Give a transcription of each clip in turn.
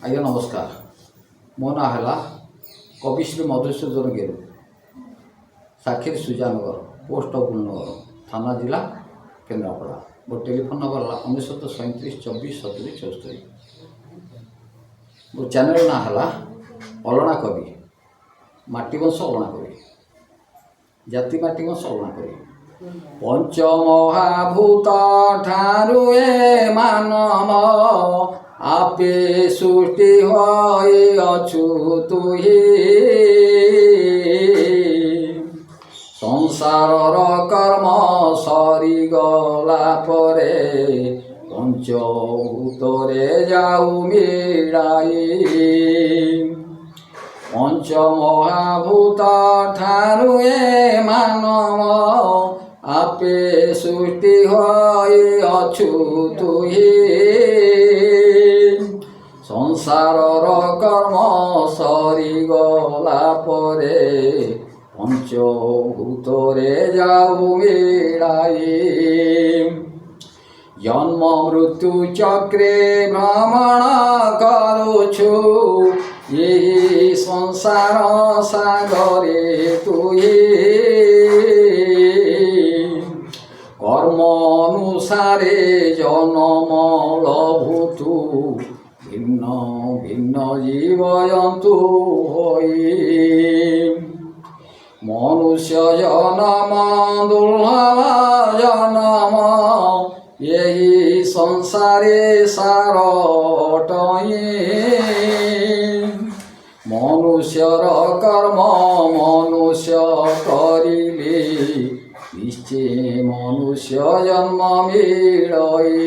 ଆଜ୍ଞା ନମସ୍କାର। ମୋ ନାଁ ହେଲା କବିଶ୍ରୀ ମଧୁସୂଦନ ଗେରୁ, ସାକ୍ଷୀ ସୁଜାନଗର, ପୋଷ୍ଟ ଗୁଣନଗର, ଥାନା ଜିଲ୍ଲା କେନ୍ଦ୍ରାପଡ଼ା। ମୋ ଟେଲିଫୋନ୍ ନମ୍ବର ହେଲା 9937247074। ମୋ ଚ୍ୟାନେଲ ନାଁ ହେଲା ଅଲଣା କବି, ମାଟିବଂଶ ଅଲଣା କବି, ଜାତି ମାଟିବଂଶ ଅଲଣା କବି। ପଞ୍ଚମହାଭୂତ ଠାରୁ ଏ ମାନବ ଆପେ ସୃଷ୍ଟି ହୋଇ ଅଛୁ ତୁହି। ସଂସାରର କର୍ମ ସରିଗଲା ପରେ ପଞ୍ଚଭୂତରେ ଯାଉ ମିଳାଇ। ପଞ୍ଚମହାଭୂତ ଠାରୁ ଏ ମାନବ ଆପେ ସୃଷ୍ଟି ହୋଇ ଅଛୁ ତୁହି। ସଂସାରର କର୍ମ ସରିଗଲା ପରେ ପଞ୍ଚଭୂତରେ ଯାଉ ମିଳାଇ। ଜନ୍ମ ମୃତ୍ୟୁ ଚକ୍ରେ ଭ୍ରମଣ କରୁଛୁ, ଏହି ସଂସାର ସାଗରେ ତୁହି। କର୍ମ ଅନୁସାରେ ଜନମ ଲଭୁଛୁ, ଭିନ୍ନ ଭିନ୍ନ ଜୀବଜନ୍ତୁ ହୋଇ। ମନୁଷ୍ୟ ଜନମ ଦୁର୍ଲଭ ଜନମ, ଏହି ସଂସାରେ ସାର ଅଟଇ। ମନୁଷ୍ୟର କର୍ମ ମନୁଷ୍ୟ କରିଲେ, ନିଶ୍ଚୟ ମନୁଷ୍ୟ ଜନ୍ମ ମିଳଇ।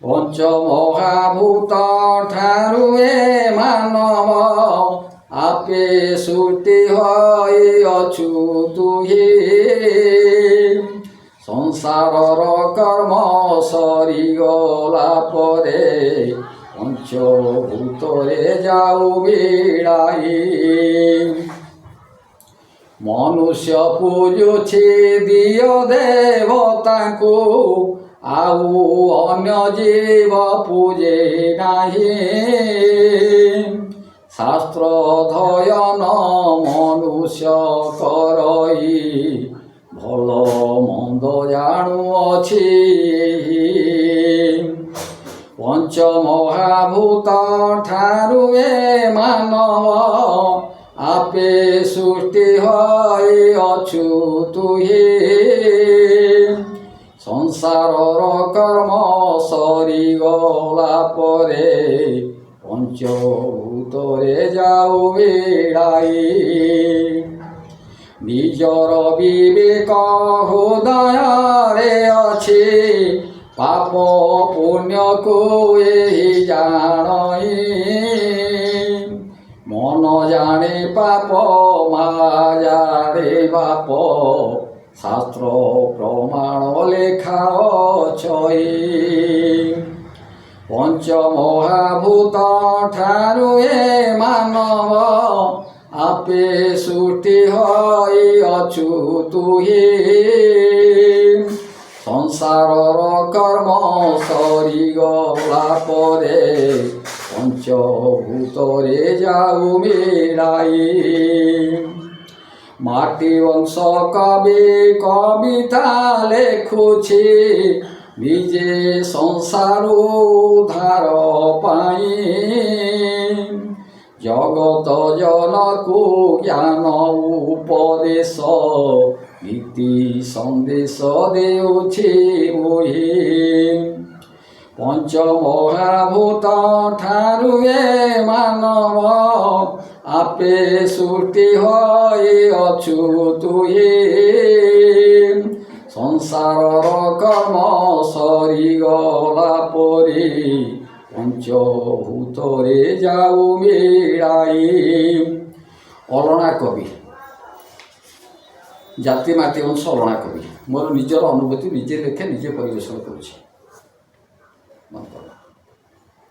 ପଞ୍ଚମହାଭୂତ ଠାରୁ ଏ ମାନବ ଆପେ ସୃଷ୍ଟି ହୋଇ ଅଛୁ ତୁହି। ସଂସାରର କର୍ମ ସରିଗଲା ପରେ ପଞ୍ଚଭୂତରେ ଯାଉ ମିଳାଇ। ମନୁଷ୍ୟ ପୂଜୁଛି ଦିଅ ଦେବତାଙ୍କୁ, ଆଉ ଅନ୍ୟ ଜୀବ ପୂଜେ ନାହିଁ। ଶାସ୍ତ୍ର ଅଧ୍ୟୟନ ମନୁଷ୍ୟ କରଇ, ଭଲ ମନ୍ଦ ଜାଣୁଅଛି। ପଞ୍ଚମହାଭୂତ ଠାରୁ ଏ ମାନବ ଆପେ ସୃଷ୍ଟି ହୋଇ ଅଛୁ ତୁହି। ସଂସାରର କର୍ମ ସରିଗଲା ପରେ ପଞ୍ଚଭୂତରେ ଯାଉ ମିଳାଇ। ନିଜର ବିବେକ ହୃଦୟରେ ଅଛି, ପାପ ପୁଣ୍ୟକୁ ଏହି ଜାଣଇ। ମନ ଜାଣେ ପାପ, ମା ଜାଣେ ବାପ, ଶାସ୍ତ୍ର ପ୍ରମାଣ ଲେଖା ଅଛଇ। ପଞ୍ଚମହାଭୂତ ଠାରୁ ଏ ମାନବ ଆପେ ସୃଷ୍ଟି ହୋଇ ଅଛୁ ତୁହି। ସଂସାରର କର୍ମ ସରିଗଲା ପରେ ପଞ୍ଚଭୂତରେ ଯାଉ ମିଳାଇ। ମାଟିବଂଶ କବି କବିତା ଲେଖୁଛି, ନିଜେ ସଂସାର ଉଦ୍ଧାର ପାଇଁ। ଜଗତ ଜନକୁ ଜ୍ଞାନ ଉପଦେଶ, ନୀତି ସନ୍ଦେଶ ଦେଉଛି ମୁହିଁ। ପଞ୍ଚମହାଭୂତ ଠାରୁ ଏ ମାନବ ଆପେ ସୃଷ୍ଟି ହୋଇ ଅଛୁ ତୁହି। ସଂସାରର କର୍ମ ସରିଗଲା ପରେ ପଞ୍ଚଭୂତରେ ଯାଉ ମିଳାଇ। ଅଲଣା କବି, ଜାତି ମାଟିବଂଶ ଅଲଣା କବି। ମୋର ନିଜର ଅନୁଭୂତି ନିଜେ ଲେଖେ, ନିଜେ ପରିବେଷଣ କରୁଛି।